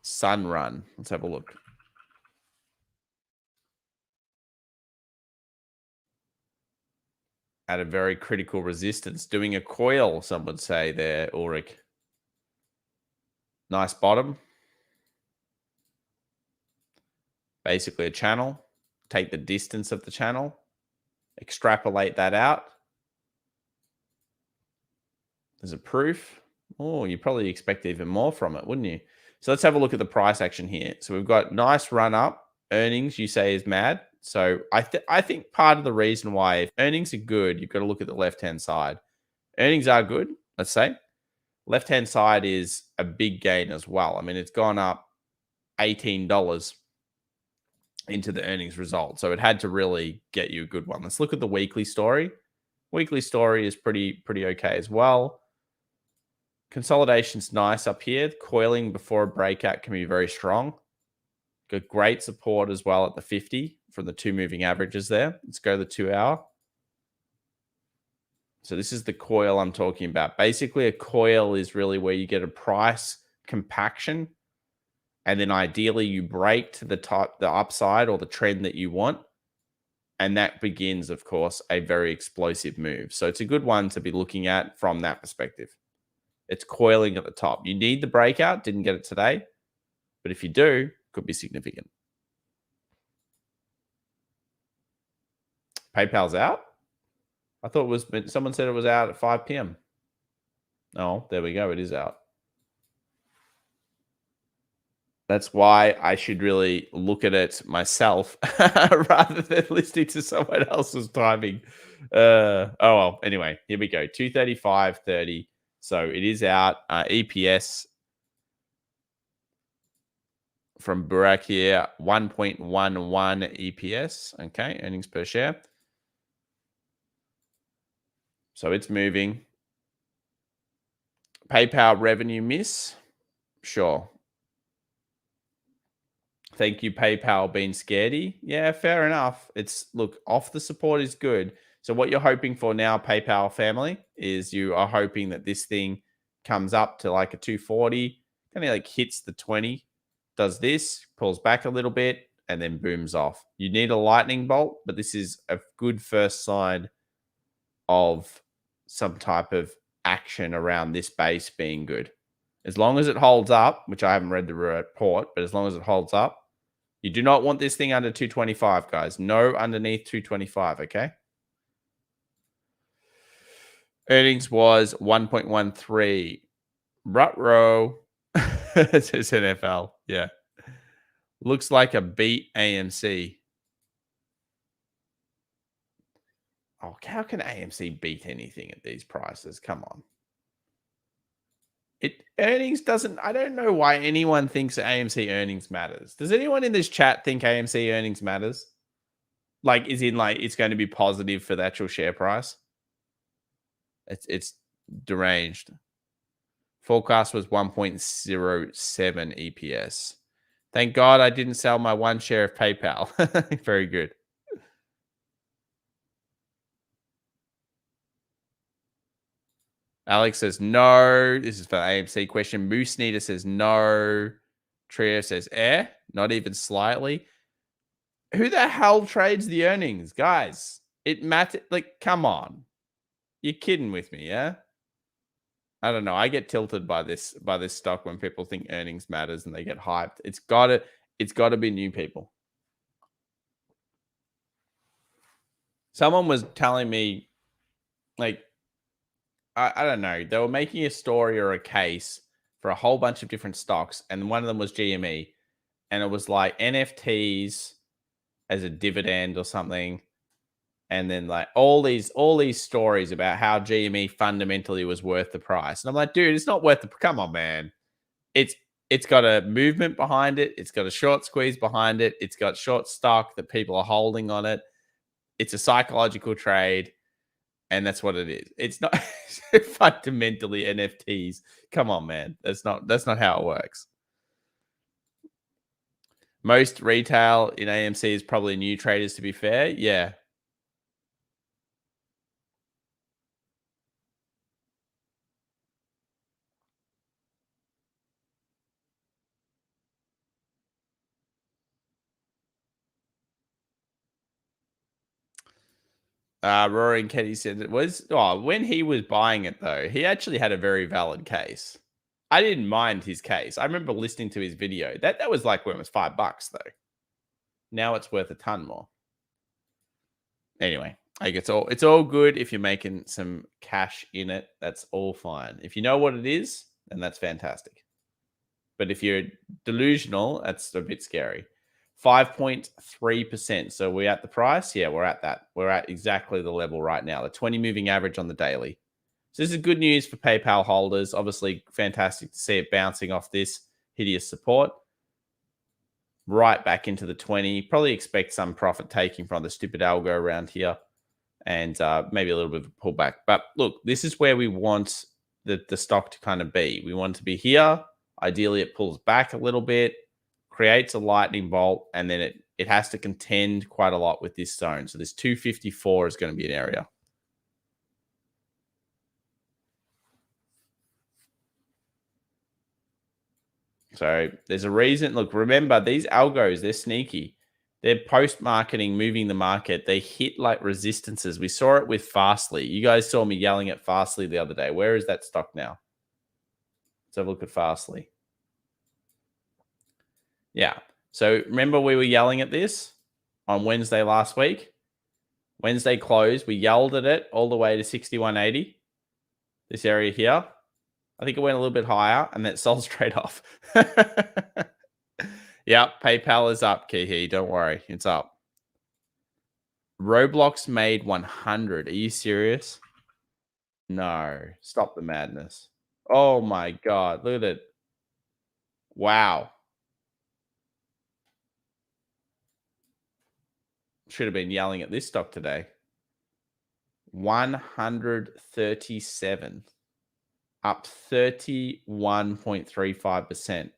Sunrun. Let's have a look. at a very critical resistance, doing a coil, some would say there, Ulrich. Nice bottom. Basically a channel. Take the distance of the channel. Extrapolate that out. There's a proof. Oh, you probably expect even more from it, wouldn't you? So let's have a look at the price action here. So we've got nice run up. Earnings, you say, is mad. So I think part of the reason why, if earnings are good, you've got to look at the left-hand side. Earnings are good, let's say. Left-hand side is a big gain as well. I mean, it's gone up $18 into the earnings result. So it had to really get you a good one. Let's look at the weekly story. Weekly story is pretty okay as well. Consolidation's nice up here. Coiling before a breakout can be very strong. Got great support as well at the 50 from the 2 moving averages there. Let's go to the 2 hour. So this is the coil I'm talking about. Basically, a coil is really where you get a price compaction, and then ideally you break to the upside or the trend that you want. And that begins, of course, a very explosive move. So it's a good one to be looking at from that perspective. It's coiling at the top. You need the breakout. Didn't get it today. But if you do, could be significant. PayPal's out? I thought it was, someone said it was out at 5 p.m. Oh, there we go. It is out. That's why I should really look at it myself rather than listening to someone else's timing. Oh, well, anyway, here we go. 235.30. So it is out. EPS from Burak here, 1.11 EPS. Okay, earnings per share. So it's moving. PayPal revenue miss. Sure. Thank you, PayPal, being scaredy. Yeah, fair enough. It's, look, off the support is good. So what you're hoping for now, PayPal family, is you are hoping that this thing comes up to like a 240, kind of like hits the 20, does this, pulls back a little bit, and then booms off. You need a lightning bolt, but this is a good first sign of some type of action around this base being good. As long as it holds up, which I haven't read the report, but as long as it holds up, you do not want this thing under 225, guys. No underneath 225, okay? Earnings was 1.13. Rutro. It says NFL. Yeah. Looks like a beat AMC. Oh, how can AMC beat anything at these prices? Come on. Earnings doesn't, I don't know why anyone thinks AMC earnings matters. Does anyone in this chat think AMC earnings matters? Like, is in like it's going to be positive for the actual share price? It's deranged. Forecast was 1.07 EPS. Thank God I didn't sell my 1 share of PayPal. Very good. Alex says no. This is for the AMC question. Moose Neater says no. Trio says not even slightly. Who the hell trades the earnings, guys? It matters. Like, come on. You're kidding with me, yeah? I don't know. I get tilted by this stock when people think earnings matters and they get hyped. It's gotta be new people. Someone was telling me, like, I don't know. They were making a story or a case for a whole bunch of different stocks, and one of them was GME, and it was like NFTs as a dividend or something. And then like all these stories about how GME fundamentally was worth the price. And I'm like, dude, it's not worth the, come on, man. It's got a movement behind it. It's got a short squeeze behind it. It's got short stock that people are holding on it. It's a psychological trade. And that's what it is. It's not fundamentally NFTs. Come on, man. That's not how it works. Most retail in AMC is probably new traders, to be fair. Yeah. Rory and Kenny said it was when he was buying it though, he actually had a very valid case. I didn't mind his case. I remember listening to his video. That was like when it was $5 though. Now it's worth a ton more. Anyway, like it's all good if you're making some cash in it. That's all fine. If you know what it is, then that's fantastic. But if you're delusional, that's a bit scary. 5.3%. So we're at the price. Yeah, we're at that. We're at exactly the level right now. The 20 moving average on the daily. So this is good news for PayPal holders. Obviously, fantastic to see it bouncing off this hideous support. Right back into the 20. Probably expect some profit taking from the stupid algo around here. And maybe a little bit of a pullback. But look, this is where we want the stock to kind of be. We want to be here. Ideally, it pulls back a little bit, creates a lightning bolt, and then it has to contend quite a lot with this zone. So this 254 is going to be an area. So there's a reason. Look, remember, these algos, they're sneaky. They're post-marketing, moving the market. They hit like resistances. We saw it with Fastly. You guys saw me yelling at Fastly the other day. Where is that stock now? Let's have a look at Fastly. Yeah. So remember we were yelling at this on Wednesday last week? Wednesday closed. We yelled at it all the way to 61.80. This area here. I think it went a little bit higher and then it sold straight off. Yep, PayPal is up, Kihi. Don't worry. It's up. Roblox made 100. Are you serious? No. Stop the madness. Oh my God. Look at it. Wow. Should have been yelling at this stock today. 137. Up 31.35%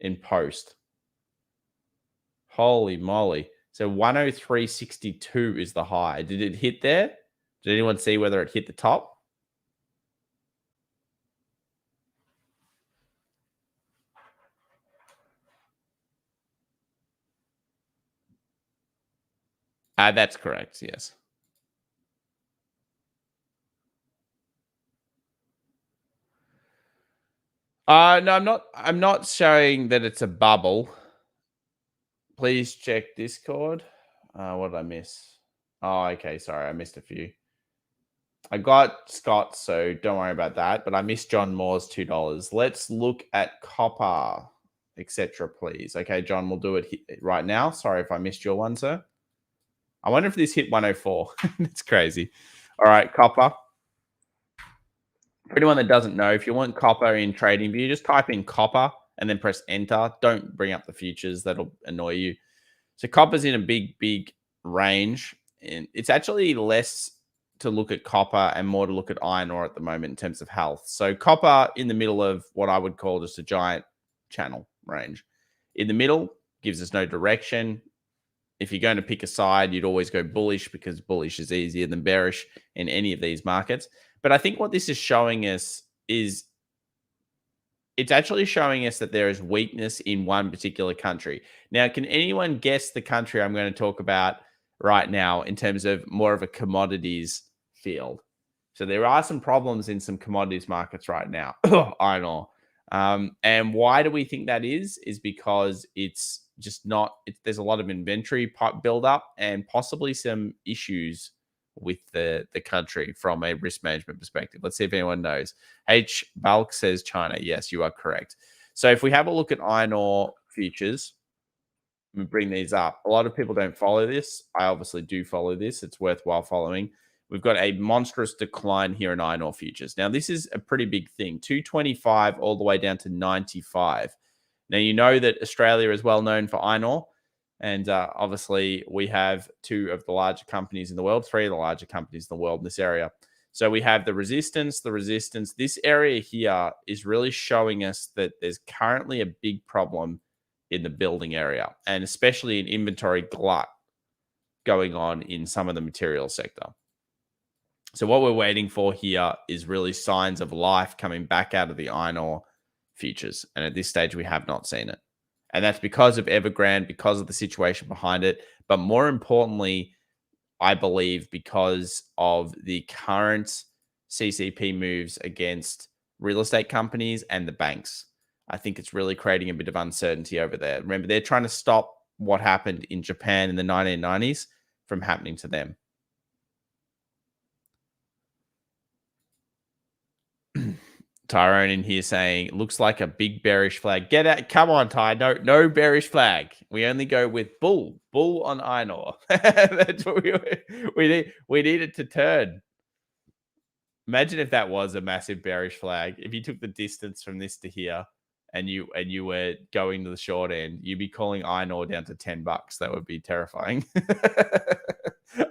in post. Holy moly. So 103.62 is the high. Did it hit there? Did anyone see whether it hit the top? That's correct, yes. No, I'm not showing that it's a bubble. Please check Discord. What did I miss? Oh, okay. Sorry, I missed a few. I got Scott, so don't worry about that. But I missed John Moore's $2. Let's look at copper, etc. Please. Okay, John, we'll do it right now. Sorry if I missed your one, sir. I wonder if this hit 104. It's crazy. All right, copper. For anyone that doesn't know, if you want copper in TradingView, just type in copper and then press enter. Don't bring up the futures. That'll annoy you. So copper's in a big range. And it's actually less to look at copper and more to look at iron ore at the moment in terms of health. So copper in the middle of what I would call just a giant channel range. In the middle, gives us no direction. If you're going to pick a side, you'd always go bullish because bullish is easier than bearish in any of these markets. But I think what this is showing us is it's actually showing us that there is weakness in one particular country. Now, can anyone guess the country I'm going to talk about right now in terms of more of a commodities field? So there are some problems in some commodities markets right now. Iron ore. And why do we think that is because it's just not, there's a lot of inventory buildup and possibly some issues with the country from a risk management perspective. Let's see if anyone knows. H. Balk says China. Yes, you are correct. So if we have a look at iron ore futures, we bring these up. A lot of people don't follow this. I obviously do follow this. It's worthwhile following. We've got a monstrous decline here in iron ore futures. Now, this is a pretty big thing. 225 all the way down to 95. Now, you know that Australia is well known for iron ore. And obviously, we have two of the larger companies in the world, three of the larger companies in the world in this area. So we have the resistance. This area here is really showing us that there's currently a big problem in the building area, and especially an inventory glut going on in some of the material sector. So what we're waiting for here is really signs of life coming back out of the iron ore futures. And at this stage, we have not seen it. And that's because of Evergrande, because of the situation behind it. But more importantly, I believe because of the current CCP moves against real estate companies and the banks. I think it's really creating a bit of uncertainty over there. Remember, they're trying to stop what happened in Japan in the 1990s from happening to them. Tyrone in here saying, looks like a big bearish flag. Get out. Come on, Ty. No bearish flag. We only go with bull. Bull on iron ore. That's what we need. We need it to turn. Imagine if that was a massive bearish flag. If you took the distance from this to here and you were going to the short end, you'd be calling iron ore down to $10. That would be terrifying.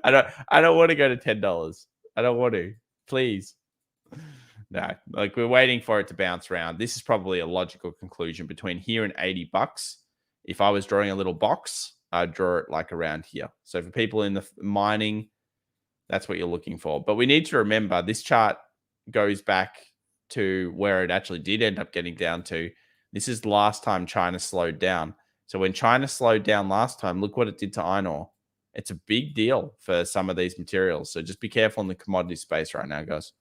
I don't want to go to $10. I don't want to. Please. No, like we're waiting for it to bounce around. This is probably a logical conclusion between here and $80. If I was drawing a little box, I'd draw it like around here. So for people in the mining, that's what you're looking for. But we need to remember this chart goes back to where it actually did end up getting down to. This is the last time China slowed down. So when China slowed down last time, look what it did to iron ore. It's a big deal for some of these materials. So just be careful in the commodity space right now, guys.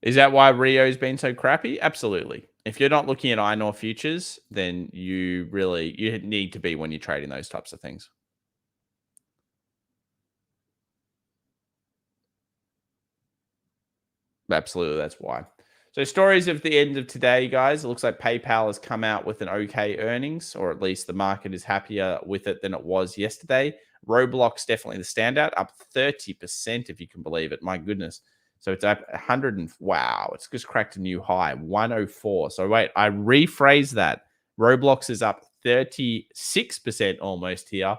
Is that why Rio's been so crappy? Absolutely. If you're not looking at iron ore futures, then you need to be when you're trading those types of things. Absolutely, that's why. So stories of the end of today, guys. It looks like PayPal has come out with an okay earnings, or at least the market is happier with it than it was yesterday. Roblox definitely the standout, up 30%, if you can believe it. My goodness. So it's up 100 and wow, it's just cracked a new high, 104. So wait, I rephrase that. Roblox is up 36% almost here.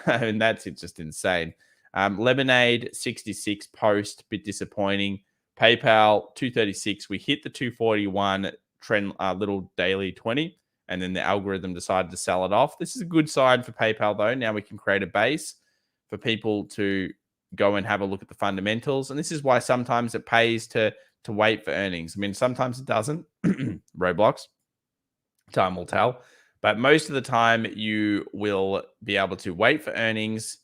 And that's just insane. Lemonade 66 post, bit disappointing. PayPal 236. We hit the 241 trend, little daily 20, and then the algorithm decided to sell it off. This is a good sign for PayPal, though. Now we can create a base for people to go and have a look at the fundamentals, and this is why sometimes it pays to wait for earnings. I mean, sometimes it doesn't. Roblox, time will tell, but most of the time you will be able to wait for earnings,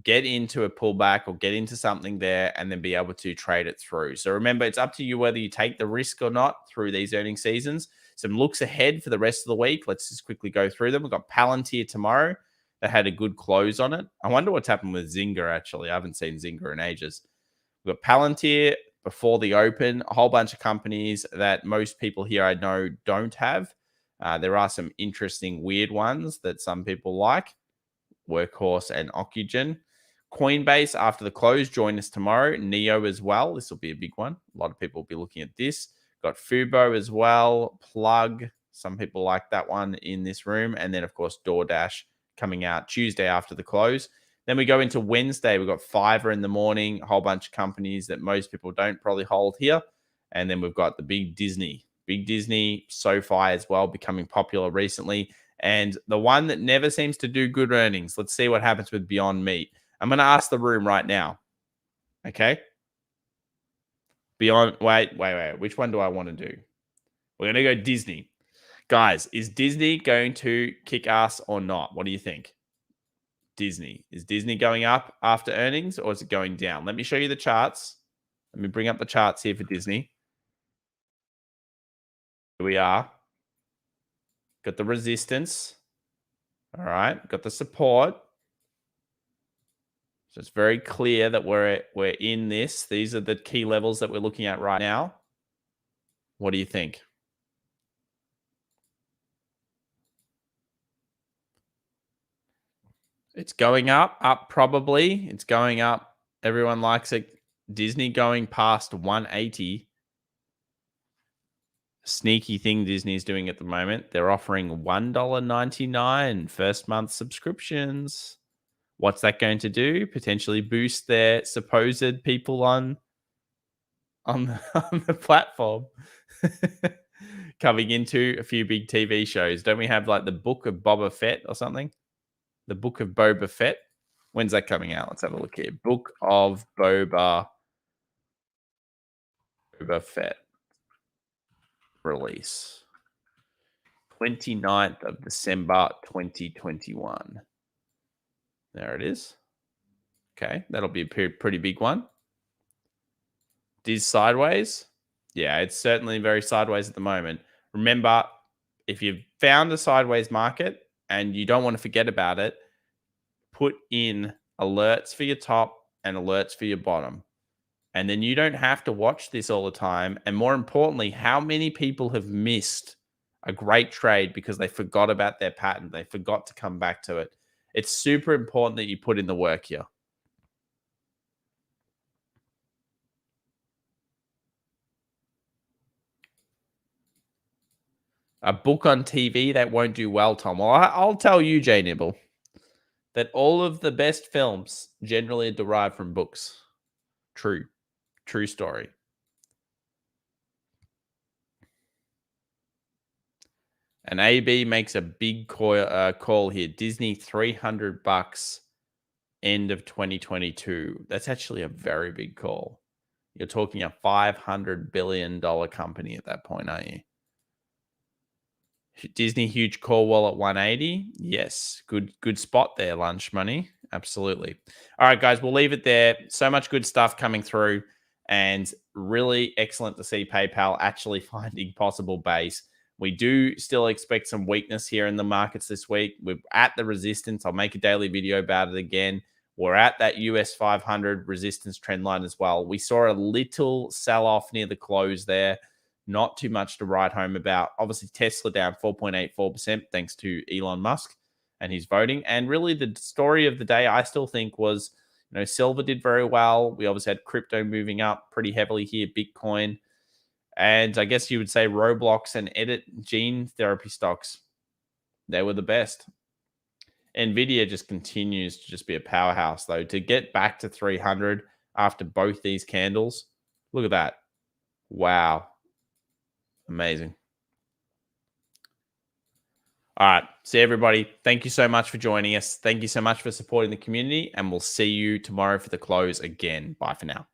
get into a pullback or get into something there, and then be able to trade it through. So remember, it's up to you whether you take the risk or not through these earning seasons. Some looks ahead for the rest of the week. Let's just quickly go through them. We've got Palantir tomorrow that had a good close on it. I wonder what's happened with Zynga, actually. I haven't seen Zynga in ages. We've got Palantir before the open, a whole bunch of companies that most people here I know don't have. There are some interesting, weird ones that some people like. Workhorse and Oxygen. Coinbase after the close, join us tomorrow. Neo as well. This will be a big one. A lot of people will be looking at this. Got Fubo as well. Plug. Some people like that one in this room. And then, of course, DoorDash coming out Tuesday after the close. Then we go into Wednesday. We've got Fiverr in the morning. A whole bunch of companies that most people don't probably hold here. And then we've got the big Disney. Big Disney, SoFi as well, becoming popular recently. And the one that never seems to do good earnings. Let's see what happens with Beyond Meat. I'm going to ask the room right now. Okay. Wait. Which one do I want to do? We're going to go Disney. Guys, is Disney going to kick ass or not? What do you think? Disney. Is Disney going up after earnings or is it going down? Let me show you the charts. Let me bring up the charts here for Disney. Here we are. Got the resistance. All right. Got the support. So it's very clear that we're in this. These are the key levels that we're looking at right now. What do you think? It's going up probably. It's going up. Everyone likes it. Disney going past 180. Sneaky thing Disney's doing at the moment. They're offering $1.99 first month subscriptions. What's that going to do? Potentially boost their supposed people on the platform. Coming into a few big TV shows. Don't we have like the Book of Boba Fett or something? The Book of Boba Fett. When's that coming out? Let's have a look here. Book of Boba Fett release. 29th of December 2021. There it is. Okay, that'll be a pretty big one. Is sideways? Yeah, it's certainly very sideways at the moment. Remember, if you've found a sideways market and you don't want to forget about it, put in alerts for your top and alerts for your bottom. And then you don't have to watch this all the time. And more importantly, how many people have missed a great trade because they forgot about their pattern? They forgot to come back to it. It's super important that you put in the work here. A book on TV that won't do well, Tom. Well, I'll tell you, Jay Nibble, that all of the best films generally are derived from books. True story. And AB makes a big call here. Disney, $300 end of 2022. That's actually a very big call. You're talking a $500 billion company at that point, aren't you? Disney, huge call wall at 180. Yes, good spot there, lunch money. Absolutely. All right, guys, we'll leave it there. So much good stuff coming through, and really excellent to see PayPal actually finding possible base. We do still expect some weakness here in the markets this week. We're at the resistance. I'll make a daily video about it again. We're at that US 500 resistance trend line as well. We saw a little sell-off near the close there. Not too much to write home about. Obviously, Tesla down 4.84% thanks to Elon Musk and his voting. And really, the story of the day, I still think, was, silver did very well. We obviously had crypto moving up pretty heavily here, Bitcoin. And I guess you would say Roblox and edit gene therapy stocks, they were the best. Nvidia just continues to just be a powerhouse, though. To get back to 300 after both these candles, look at that. Wow. Amazing. All right. See everybody. Thank you so much for joining us. Thank you so much for supporting the community, and we'll see you tomorrow for the close again. Bye for now.